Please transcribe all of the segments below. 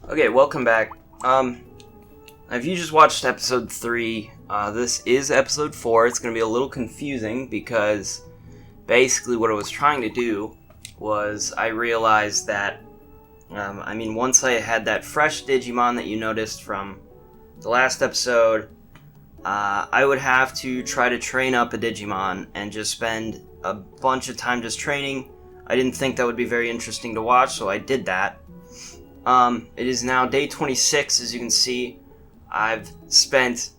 Okay, welcome back. If you just watched episode 3, this is episode 4. It's going to be a little confusing because basically what I was trying to do was I realized that, once I had that fresh Digimon that you noticed from the last episode, I would have to try to train up a Digimon and just spend a bunch of time just training. I didn't think that would be very interesting to watch, so I did that. It is now day 26, as you can see. I've spent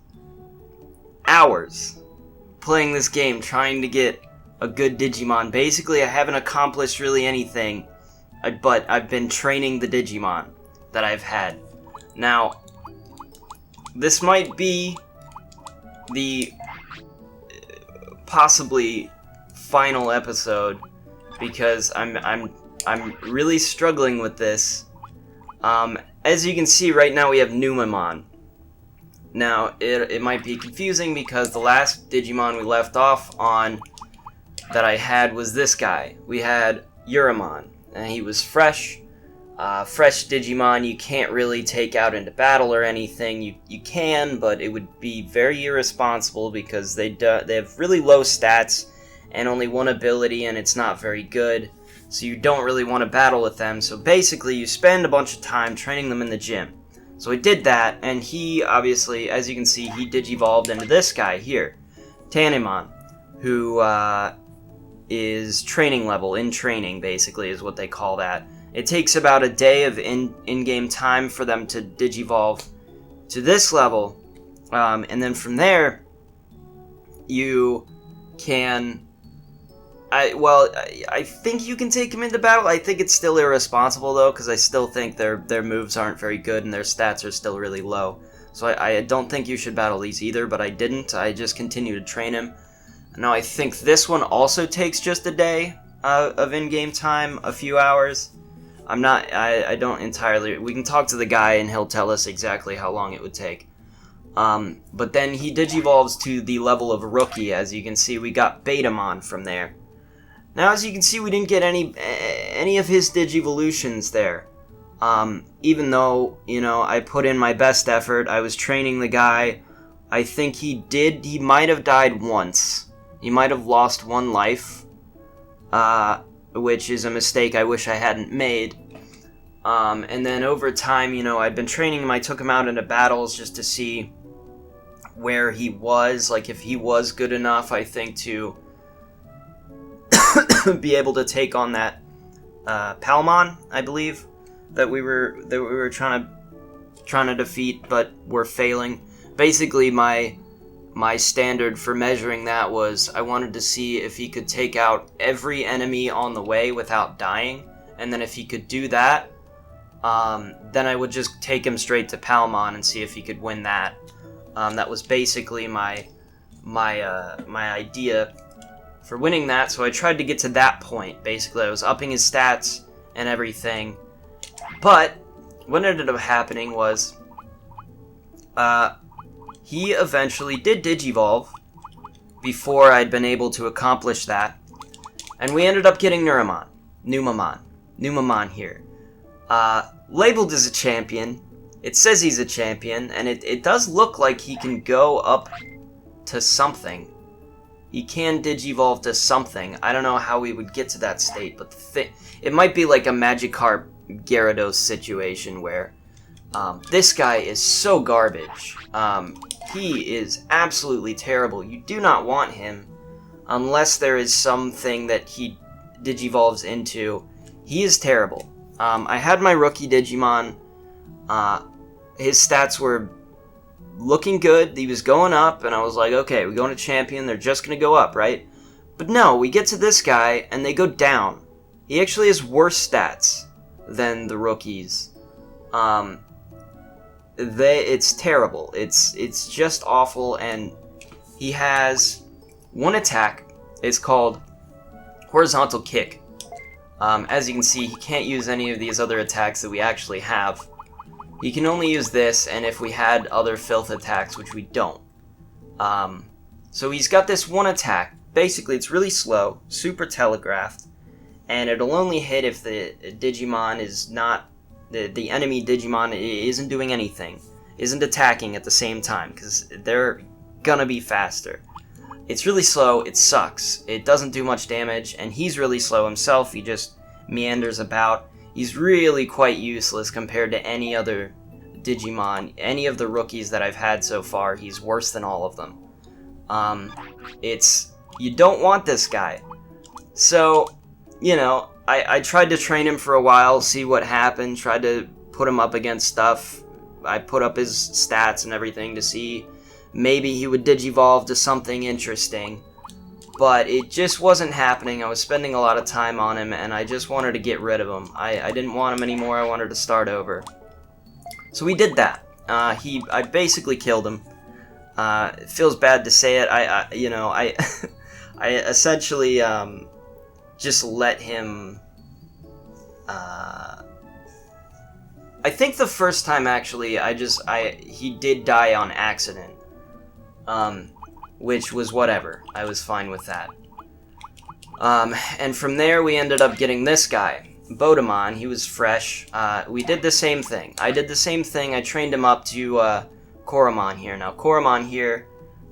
hours playing this game trying to get a good Digimon. Basically, I haven't accomplished really anything, but I've been training the Digimon that I've had. Now, this might be the possibly final episode because I'm really struggling with this. As you can see right now we have Numemon. Now it might be confusing because the last Digimon we left off on that I had was this guy. We had Numemon, and he was fresh. Fresh Digimon you can't really take out into battle or anything. You can, but it would be very irresponsible because they have really low stats and only one ability, and it's not very good. So you don't really want to battle with them. So basically you spend a bunch of time training them in the gym. So I did that, and he obviously, as you can see, he digivolved into this guy here, Numemon, who is training level, in training basically is what they call that. It takes about a day of in-game time for them to digivolve to this level, and then from there you can... I think you can take them into battle. I think it's still irresponsible, though, because I still think their moves aren't very good and their stats are still really low. So I don't think you should battle these either, but I didn't. I just continued to train him. Now, I think this one also takes just a day of in-game time, a few hours. I don't entirely... We can talk to the guy and he'll tell us exactly how long it would take. But then he digivolves to the level of Rookie. As you can see, we got Betamon from there. Now, as you can see, we didn't get any of his Digivolutions there. Even though, I put in my best effort, I was training the guy. I think he might have died once. He might have lost one life, which is a mistake I wish I hadn't made. And then over time, I'd been training him. I took him out into battles just to see where he was, like if he was good enough, I think, to be able to take on that Palmon, I believe, that we were trying to defeat, but were failing. Basically, my standard for measuring that was I wanted to see if he could take out every enemy on the way without dying, and then if he could do that, then I would just take him straight to Palmon and see if he could win that. That was basically my idea for winning that, so I tried to get to that point. Basically, I was upping his stats and everything. But what ended up happening was he eventually did digivolve before I'd been able to accomplish that. And we ended up getting Numemon here. Labeled as a champion. It says he's a champion, and it does look like he can go up to something. He can digivolve to something. I don't know how we would get to that state, but it might be like a Magikarp Gyarados situation where this guy is so garbage. He is absolutely terrible. You do not want him unless there is something that he digivolves into. He is terrible. I had my rookie Digimon. His stats were looking good. He was going up, and I was like, okay, we're going to champion. They're just going to go up, right? But no, we get to this guy, and they go down. He actually has worse stats than the rookies. It's terrible. It's just awful, and he has one attack. It's called Horizontal Kick. As you can see, he can't use any of these other attacks that we actually have. He can only use this, and if we had other filth attacks, which we don't. So he's got this one attack. Basically, it's really slow, super telegraphed, and it'll only hit if the Digimon is not the enemy Digimon isn't doing anything, isn't attacking at the same time, because they're gonna be faster. It's really slow, it sucks, it doesn't do much damage, and he's really slow himself, he just meanders about. He's really quite useless compared to any other Digimon. Any of the rookies that I've had so far, he's worse than all of them. You don't want this guy. So, you know, I tried to train him for a while, see what happened, tried to put him up against stuff. I put up his stats and everything to see maybe he would digivolve to something interesting. But it just wasn't happening. I was spending a lot of time on him, and I just wanted to get rid of him. I didn't want him anymore, I wanted to start over. So we did that. I basically killed him. It feels bad to say it. I I essentially just let him. I think the first time actually, he did die on accident. Which was whatever. I was fine with that. And from there we ended up getting this guy. Bodemon, he was fresh. We did the same thing. I did the same thing. I trained him up to Koromon here. Now, Koromon here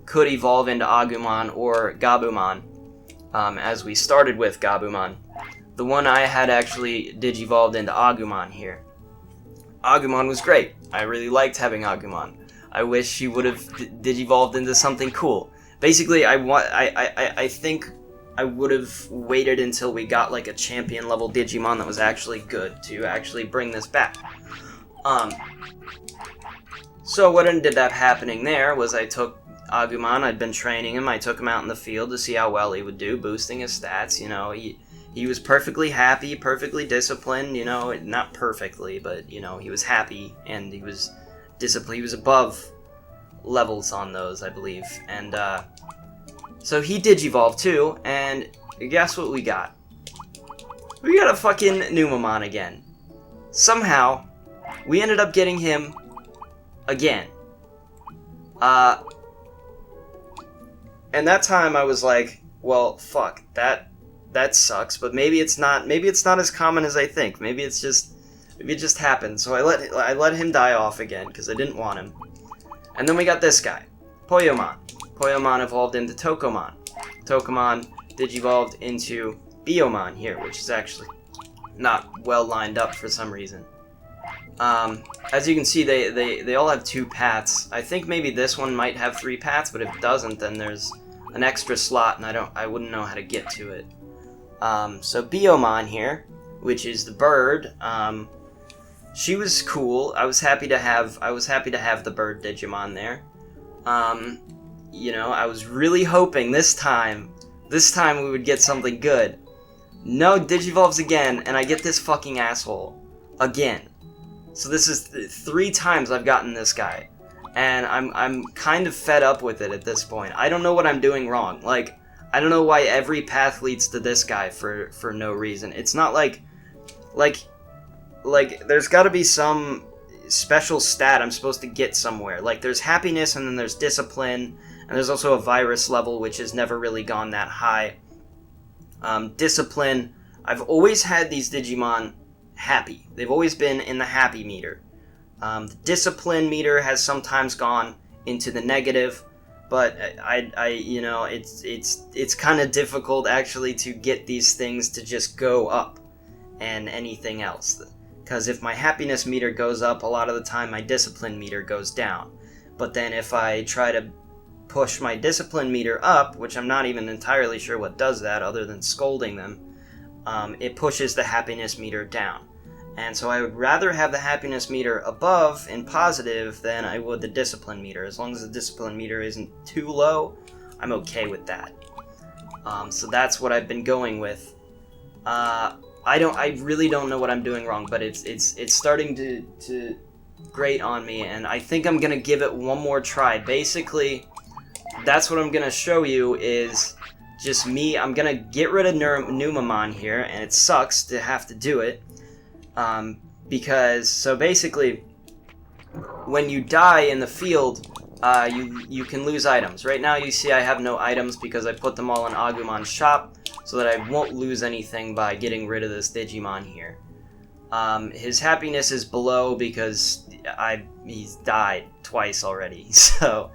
could evolve into Agumon or Gabumon, as we started with Gabumon. The one I had actually digivolved into Agumon here. Agumon was great. I really liked having Agumon. I wish he would have digivolved into something cool. Basically, I think I would have waited until we got like a champion level Digimon that was actually good to actually bring this back. So what ended up happening there was I took Agumon, I'd been training him, I took him out in the field to see how well he would do, boosting his stats, you know, he was perfectly happy, perfectly disciplined, you know, not perfectly, but, you know, he was happy, and he was disciplined, he was above levels on those, I believe, and, so he digivolved too, and guess what we got? We got a fucking Numemon again. Somehow, we ended up getting him again. And that time I was like, well, fuck, that sucks, but maybe it's not as common as I think. Maybe it just happened. So I let him die off again, because I didn't want him. And then we got this guy, Poyomon. Poyomon evolved into Tokomon. Tokomon digivolved into Biyomon here, which is actually not well lined up for some reason. As you can see, they all have 2 paths. I think maybe this one might have 3 paths, but if it doesn't, then there's an extra slot, and I wouldn't know how to get to it. So Biyomon here, which is the bird, she was cool. I was happy to have the bird Digimon there. You know, I was really hoping this time we would get something good. No, Digivolves again, and I get this fucking asshole again. So this is 3 times I've gotten this guy, and I'm kind of fed up with it at this point. I don't know what I'm doing wrong. Like, I don't know why every path leads to this guy for no reason. It's not like there's got to be some special stat I'm supposed to get somewhere. Like, there's happiness, and then there's discipline, and there's also a virus level, which has never really gone that high. Discipline, I've always had these Digimon happy. They've always been in the happy meter. The discipline meter has sometimes gone into the negative, but you know, it's kind of difficult actually to get these things to just go up and anything else. Because if my happiness meter goes up, a lot of the time my discipline meter goes down. But then if I try to push my discipline meter up, which I'm not even entirely sure what does that other than scolding them, it pushes the happiness meter down. And so I would rather have the happiness meter above and positive than I would the discipline meter. As long as the discipline meter isn't too low, I'm okay with that. So that's what I've been going with. I really don't know what I'm doing wrong, but it's starting to grate on me, and I think I'm gonna give it one more try. Basically, that's what I'm gonna show you is just me. I'm gonna get rid of Numemon here, and it sucks to have to do it. Because, so basically, when you die in the field, you can lose items. Right now you see I have no items because I put them all in Agumon's shop, so that I won't lose anything by getting rid of this Digimon here. His happiness is below because he's died twice already. So,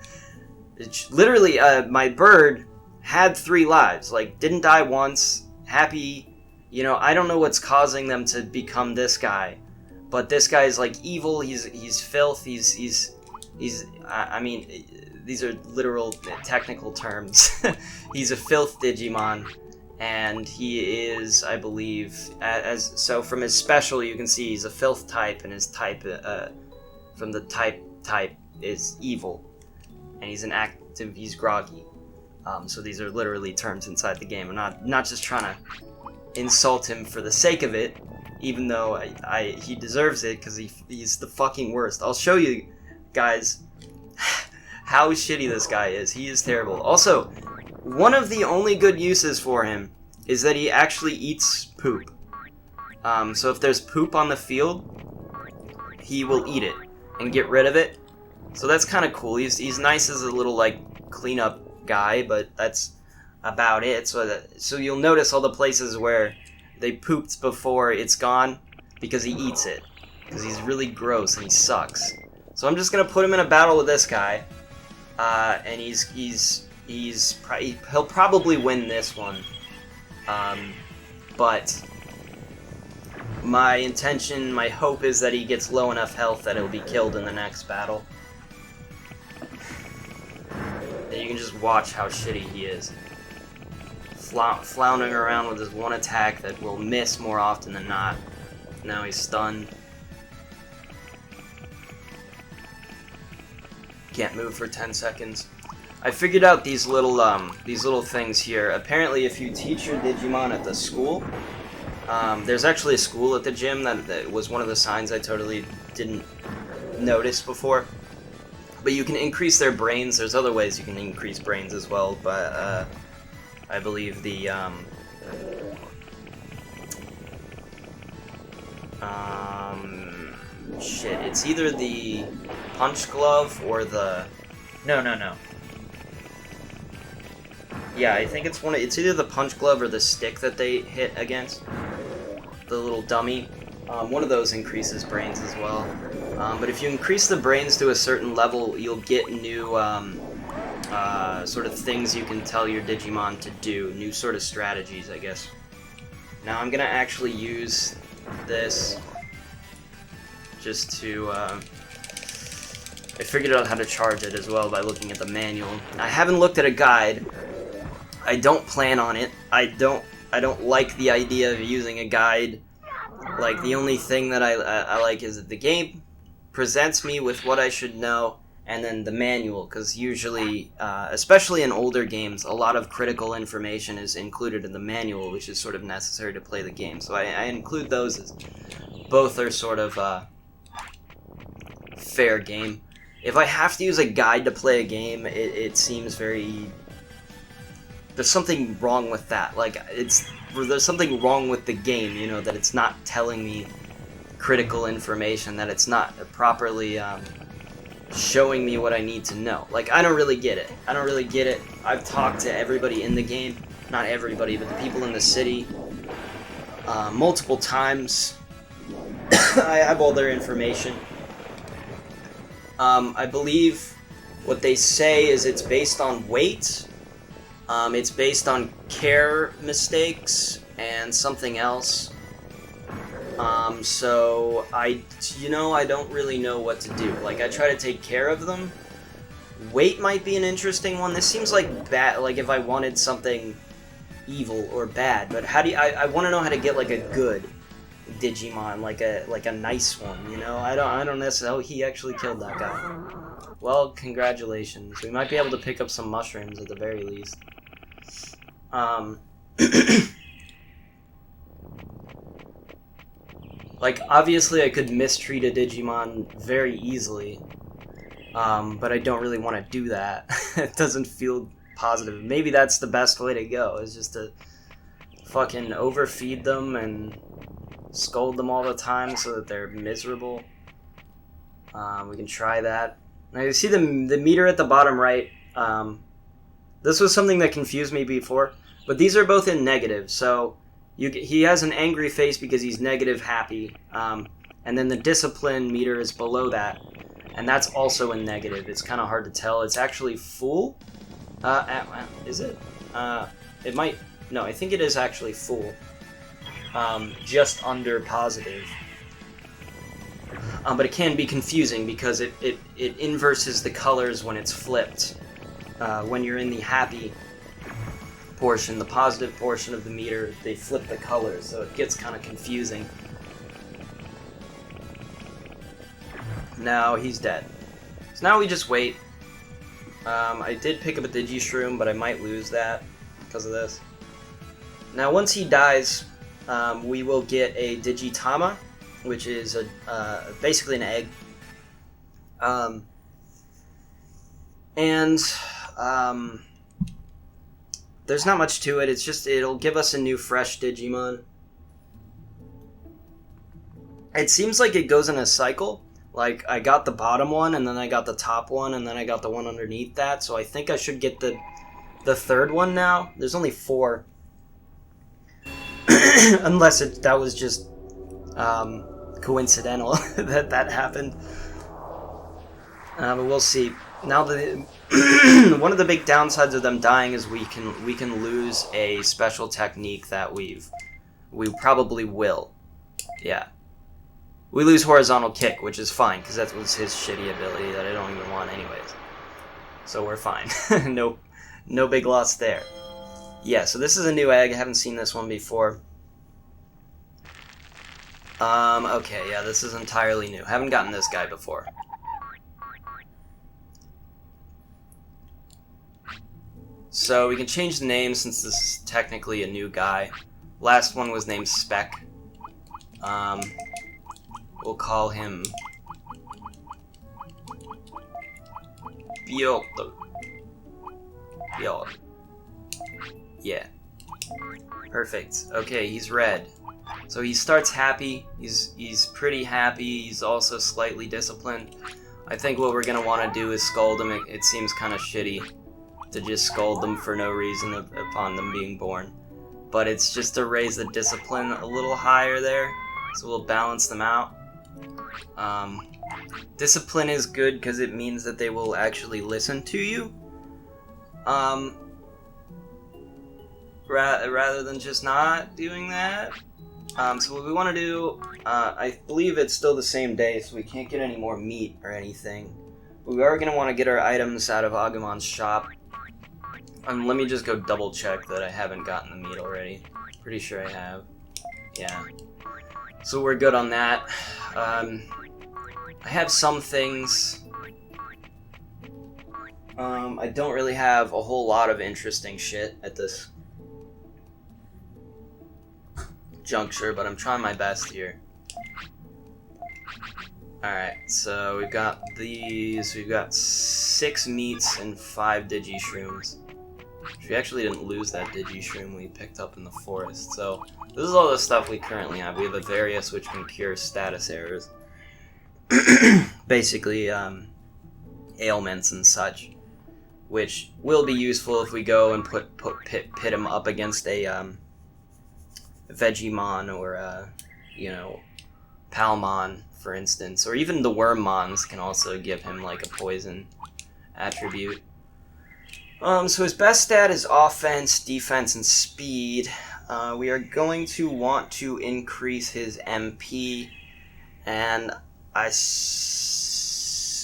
literally, my bird had 3 lives. Like, didn't die once. Happy. You know, I don't know what's causing them to become this guy, but this guy is like evil. He's filth. I mean, these are literal technical terms. He's a filth Digimon. And he is, I believe, so from his special you can see he's a filth type, and his type, from the type is evil, and he's groggy. So these are literally terms inside the game. I'm not just trying to insult him for the sake of it, even though he deserves it because he's the fucking worst. I'll show you guys how shitty this guy is. He is terrible. Also, one of the only good uses for him is that he actually eats poop. So if there's poop on the field, he will eat it and get rid of it. So that's kind of cool. He's nice as a little, like, cleanup guy, but that's about it. So you'll notice all the places where they pooped before it's gone because he eats it. Because he's really gross and he sucks. So I'm just gonna put him in a battle with this guy, and he'll probably win this one. But my intention, my hope is that he gets low enough health that he'll be killed in the next battle. And you can just watch how shitty he is. Floundering around with his one attack that will miss more often than not. Now he's stunned. Can't move for 10 seconds. I figured out these little things here. Apparently, if you teach your Digimon at the school, there's actually a school at the gym that was one of the signs I totally didn't notice before. But you can increase their brains. There's other ways you can increase brains as well, but I believe the shit. It's either the punch glove or the no. Yeah, I think it's either the punch glove or the stick that they hit against. The little dummy. One of those increases brains as well. But if you increase the brains to a certain level, you'll get new sort of things you can tell your Digimon to do. New sort of strategies, I guess. Now I'm gonna actually use this just to... I figured out how to charge it as well by looking at the manual. I haven't looked at a guide. I don't plan on it. I don't like the idea of using a guide. Like, the only thing that I like is that the game presents me with what I should know, and then the manual, because usually, especially in older games, a lot of critical information is included in the manual, which is sort of necessary to play the game. So I include those as both are sort of fair game. If I have to use a guide to play a game, it seems very... There's something wrong with that. Like, there's something wrong with the game, you know, that it's not telling me critical information, that it's not properly showing me what I need to know. Like, I don't really get it. I've talked to everybody in the game, not everybody, but the people in the city, multiple times. I have all their information. I believe what they say is it's based on weight. It's based on care mistakes and something else. So I don't really know what to do. Like, I try to take care of them. Weight might be an interesting one. This seems like bad, like if I wanted something evil or bad, but how do you, I want to know how to get like a good Digimon, like a nice one, you know? I don't necessarily... Oh, he actually killed that guy. Well, congratulations. We might be able to pick up some mushrooms at the very least. Like, obviously I could mistreat a Digimon very easily, but I don't really want to do that. It doesn't feel positive. Maybe that's the best way to go, is just to fucking overfeed them and scold them all the time so that they're miserable. We can try that. Now you see the meter at the bottom right. This was something that confused me before, but these are both in negative, so he has an angry face because he's negative happy, and then the discipline meter is below that, and that's also in negative. It's kind of hard to tell. It's actually full. Is it? It might. No, I think it is actually full. Just under positive. But it can be confusing because it inverses the colors when it's flipped. When you're in the happy portion, the positive portion of the meter, they flip the colors, so it gets kind of confusing. Now he's dead. So now we just wait. I did pick up a Digishroom, but I might lose that because of this. Now once he dies, we will get a Digitama, which is basically an egg. There's not much to it. It's just it'll give us a new fresh Digimon. It seems like it goes in a cycle. Like, I got the bottom one, and then I got the top one, and then I got the one underneath that, so I think I should get the third one now. There's only 4. Unless that was just coincidental that happened. But we'll see. Now, one of the big downsides of them dying is we can lose a special technique that we probably will. Yeah. We lose Horizontal Kick, which is fine, because that was his shitty ability that I don't even want anyways. So we're fine. No big loss there. Yeah, so this is a new egg. I haven't seen this one before. Okay, yeah, this is entirely new. Haven't gotten this guy before. So we can change the name since this is technically a new guy. Last one was named Spec. We'll call him Piotr. Yeah. Perfect. Okay, he's red. So he starts happy. He's pretty happy. He's also slightly disciplined. I think what we're gonna want to do is scold him. It seems kind of shitty to just scold them for no reason upon them being born. But it's just to raise the discipline a little higher there. So we'll balance them out. Discipline is good because it means that they will actually listen to you. Rather than just not doing that. So what we want to do, I believe it's still the same day, so we can't get any more meat or anything. But we are going to want to get our items out of Agumon's shop. Let me just go double check that I haven't gotten the meat already. Pretty sure I have. Yeah. So we're good on that. I have some things. I don't really have a whole lot of interesting shit at this juncture, but I'm trying my best here. Alright, so we've got these. We've got 6 meats and 5 Digishrooms. We actually didn't lose that Digishroom we picked up in the forest, so this is all the stuff we currently have. We have a Various, which can cure status errors. Basically, ailments and such, which will be useful if we go and pit him up against a Vegemon or Palmon, for instance, or even the Wormmons can also give him like a poison attribute. So his best stat is offense, defense, and speed. We are going to want to increase his MP, and I suppose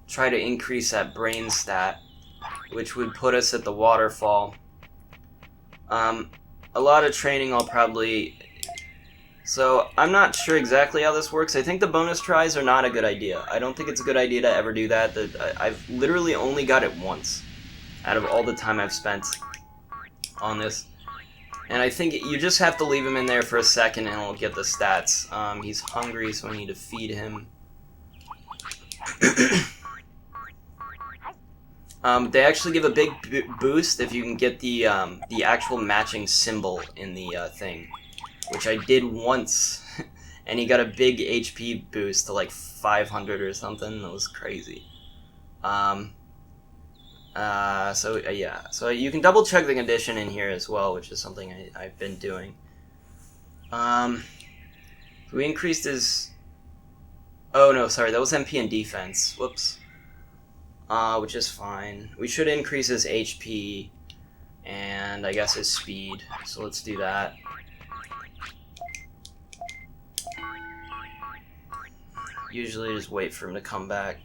try to increase that brain stat, which would put us at the waterfall. A lot of training I'll probably... So, I'm not sure exactly how this works. I think the bonus tries are not a good idea. I don't think it's a good idea to ever do that. I've literally only got it once out of all the time I've spent on this. And I think you just have to leave him in there for a second and he'll get the stats. He's hungry, so I need to feed him. They actually give a big boost if you can get the actual matching symbol in the thing, which I did once, and he got a big HP boost to like 500 or something. That was crazy. Yeah, so you can double check the condition in here as well, which is something I've been doing. We increased his... Oh no, sorry, that was MP and defense. Whoops. Which is fine. We should increase his HP and I guess his speed. So let's do that. Usually just wait for him to come back.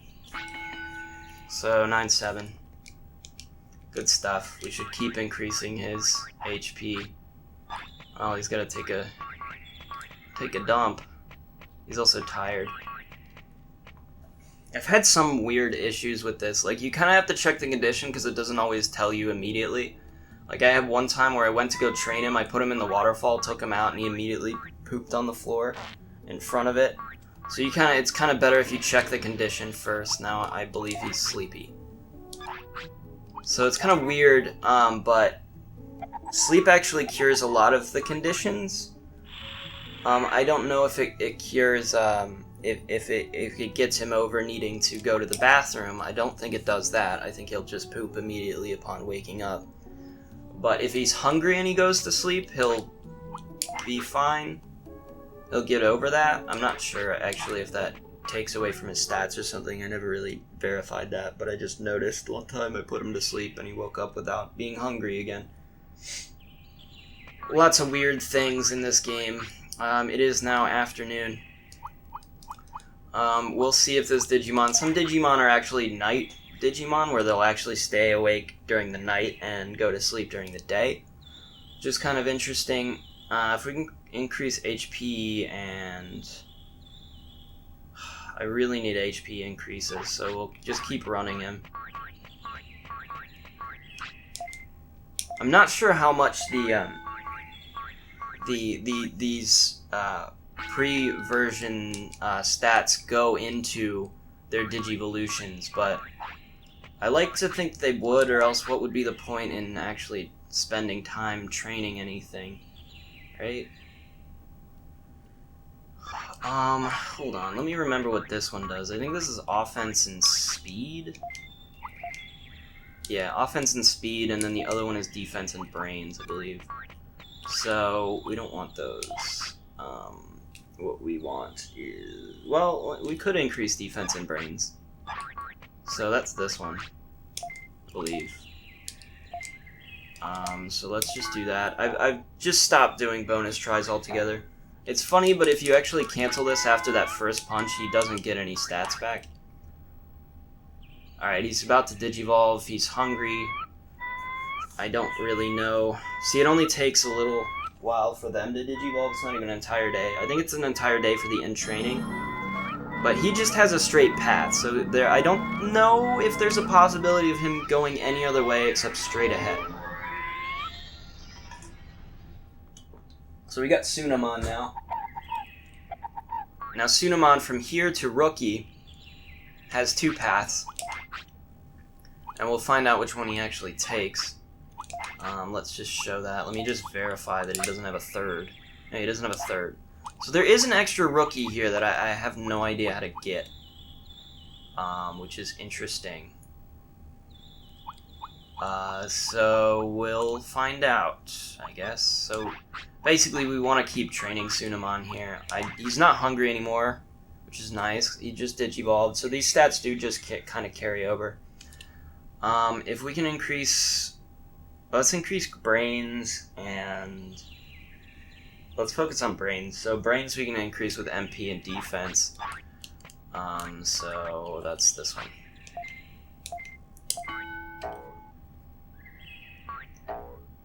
So 9-7. Good stuff. We should keep increasing his HP. Oh, he's gotta take a dump. He's also tired. I've had some weird issues with this. Like, you kind of have to check the condition because it doesn't always tell you immediately. Like, I had one time where I went to go train him, I put him in the waterfall, took him out, and he immediately pooped on the floor in front of it. So it's kind of better if you check the condition first. Now I believe he's sleepy. So it's kind of weird, but sleep actually cures a lot of the conditions. I don't know if it cures, if it gets him over needing to go to the bathroom. I don't think it does that. I think he'll just poop immediately upon waking up. But if he's hungry and he goes to sleep, he'll be fine. He'll get over that. I'm not sure, actually, if that takes away from his stats or something. I never really verified that, but I just noticed one time I put him to sleep and he woke up without being hungry again. Lots of weird things in this game. It is now afternoon. We'll see if this Digimon... Some Digimon are actually night Digimon, where they'll actually stay awake during the night and go to sleep during the day. Which is kind of interesting. If we can increase HP and... I really need HP increases, so we'll just keep running him. I'm not sure how much these pre-version stats go into their Digivolutions, but I like to think they would, or else what would be the point in actually spending time training anything, right? Hold on, let me remember what this one does. I think this is offense and speed? Yeah, offense and speed, and then the other one is defense and brains, I believe. So, we don't want those. What we want is... Well, we could increase defense and brains. So that's this one, I believe. So let's just do that. I've just stopped doing bonus tries altogether. It's funny, but if you actually cancel this after that first punch, he doesn't get any stats back. Alright, he's about to Digivolve. He's hungry. I don't really know. See, it only takes a little while for them to Digivolve. It's not even an entire day. I think it's an entire day for the in-training. But he just has a straight path, so I don't know if there's a possibility of him going any other way except straight ahead. So we got Numemon now. Now Numemon from here to Rookie has two paths. And we'll find out which one he actually takes. Let's just show that. Let me just verify that he doesn't have a third. No, he doesn't have a third. So there is an extra Rookie here that I have no idea how to get. Which is interesting. So we'll find out, I guess. So basically we want to keep training Numemon here. He's not hungry anymore, which is nice. He just Digivolved, so these stats do just kind of carry over. If we can increase... Let's increase brains, and... Let's focus on brains. So brains we can increase with MP and defense. So that's this one.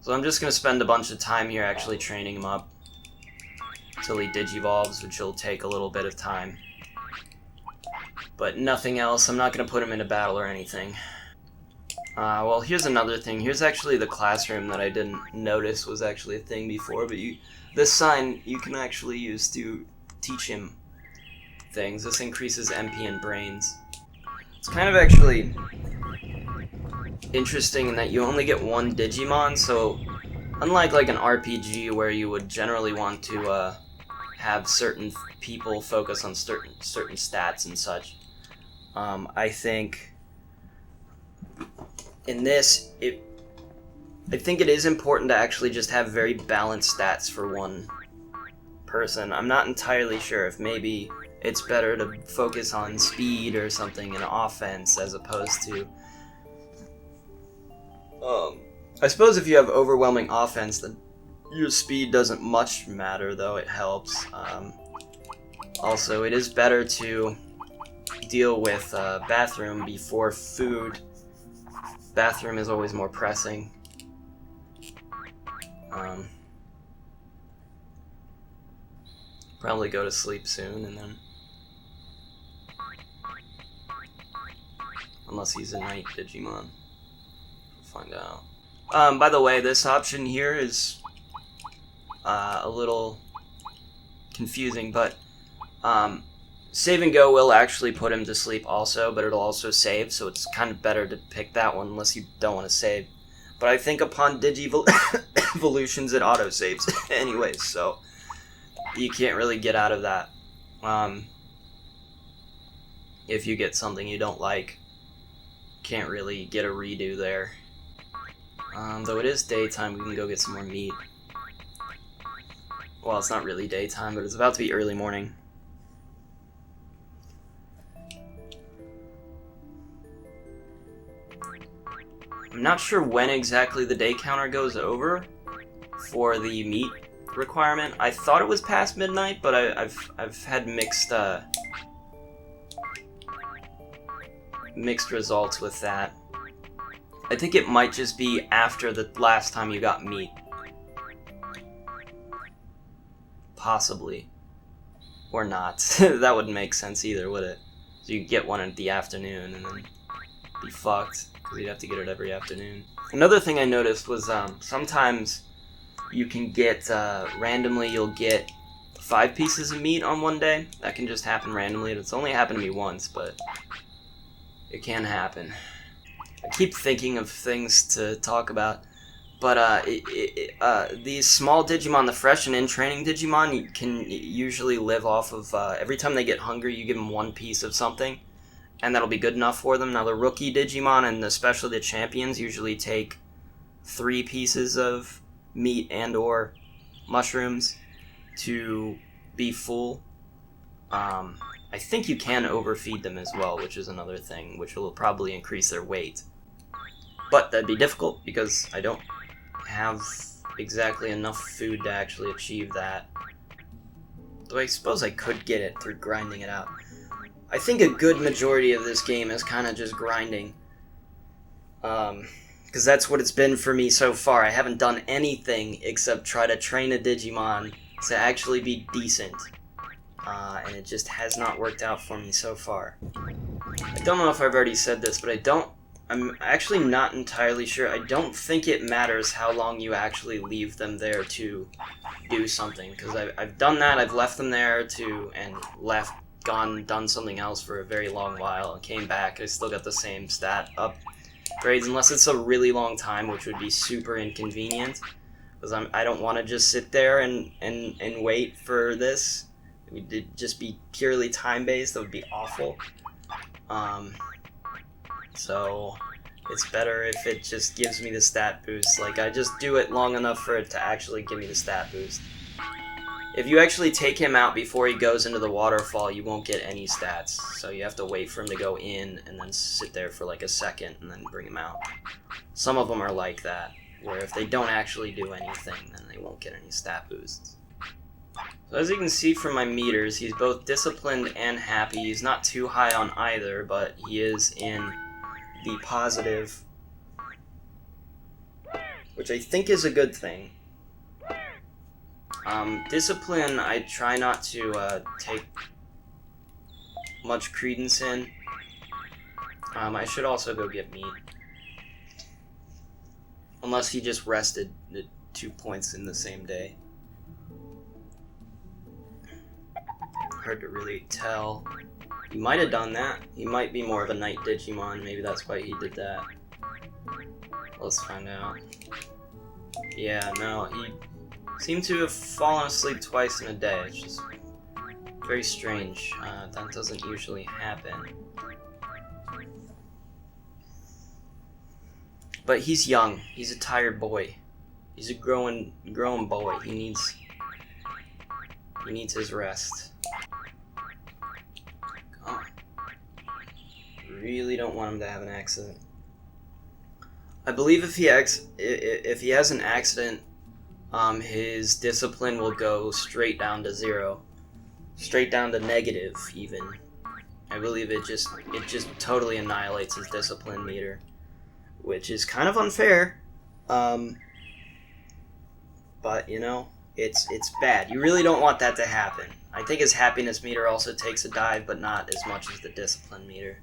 So I'm just going to spend a bunch of time here actually training him up until he Digivolves, which will take a little bit of time. But nothing else. I'm not going to put him in a battle or anything. Well, here's another thing. Here's actually the classroom that I didn't notice was actually a thing before, but this sign you can actually use to teach him things. This increases MP and brains. It's kind of actually interesting in that you only get one Digimon, so unlike like an RPG where you would generally want to have certain people focus on certain stats and such, I think in this, I think it is important to actually just have very balanced stats for one person. I'm not entirely sure if maybe it's better to focus on speed or something in offense as opposed to... I suppose if you have overwhelming offense, then your speed doesn't much matter, though it helps. Also, it is better to deal with bathroom before food. Bathroom is always more pressing. Probably go to sleep soon, and then... Unless he's a night Digimon. We'll find out. By the way, this option here is a little confusing, but save and go will actually put him to sleep also, but it'll also save, so it's kind of better to pick that one unless you don't want to save. But I think upon Digivolutions it auto-saves anyways, so you can't really get out of that. If you get something you don't like, can't really get a redo there. Though it is daytime, we can go get some more meat. Well, it's not really daytime, but it's about to be early morning. I'm not sure when exactly the day counter goes over for the meat requirement. I thought it was past midnight, but I've had mixed results with that. I think it might just be after the last time you got meat. Possibly. Or not. That wouldn't make sense either, would it? So you get one in the afternoon and then be fucked, because you'd have to get it every afternoon. Another thing I noticed was sometimes you can get, randomly you'll get 5 pieces of meat on one day. That can just happen randomly. It's only happened to me once, but it can happen. I keep thinking of things to talk about, but these small Digimon, the fresh and in-training Digimon, you can usually live off of, every time they get hungry, you give them 1 piece of something, and that'll be good enough for them. Now, the rookie Digimon, and especially the champions, usually take 3 pieces of meat and or mushrooms to be full. I think you can overfeed them as well, which is another thing, which will probably increase their weight. But that'd be difficult, because I don't have exactly enough food to actually achieve that. Though I suppose I could get it through grinding it out. I think a good majority of this game is kind of just grinding. Because that's what it's been for me so far. I haven't done anything except try to train a Digimon to actually be decent. And it just has not worked out for me so far. I don't know if I've already said this, but I'm actually not entirely sure. I don't think it matters how long you actually leave them there to do something, because I've done that. I've left them there and done something else for a very long while, and came back. I still got the same stat upgrades, unless it's a really long time, which would be super inconvenient, because I don't want to just sit there and wait for this. It would just be purely time-based. That would be awful. So it's better if it just gives me the stat boost. Like, I just do it long enough for it to actually give me the stat boost. If you actually take him out before he goes into the waterfall, you won't get any stats. So you have to wait for him to go in and then sit there for like a second and then bring him out. Some of them are like that, where if they don't actually do anything, then they won't get any stat boosts. So as you can see from my meters, he's both disciplined and happy. He's not too high on either, but he is in the positive, which I think is a good thing. Discipline, I try not to take much credence in. I should also go get meat. Unless he just rested the 2 points in the same day. Hard to really tell. He might have done that. He might be more of a night Digimon. Maybe that's why he did that. Let's find out. Yeah, no, he seemed to have fallen asleep twice in a day. It's just very strange. That doesn't usually happen. But he's young. He's a tired boy. He's a growing boy. He needs his rest. Come on. Really don't want him to have an accident. I believe if he has an accident, his discipline will go straight down to 0, straight down to negative even. I believe it just totally annihilates his discipline meter, which is kind of unfair. But you know, it's bad. You really don't want that to happen. I think his happiness meter also takes a dive, but not as much as the discipline meter.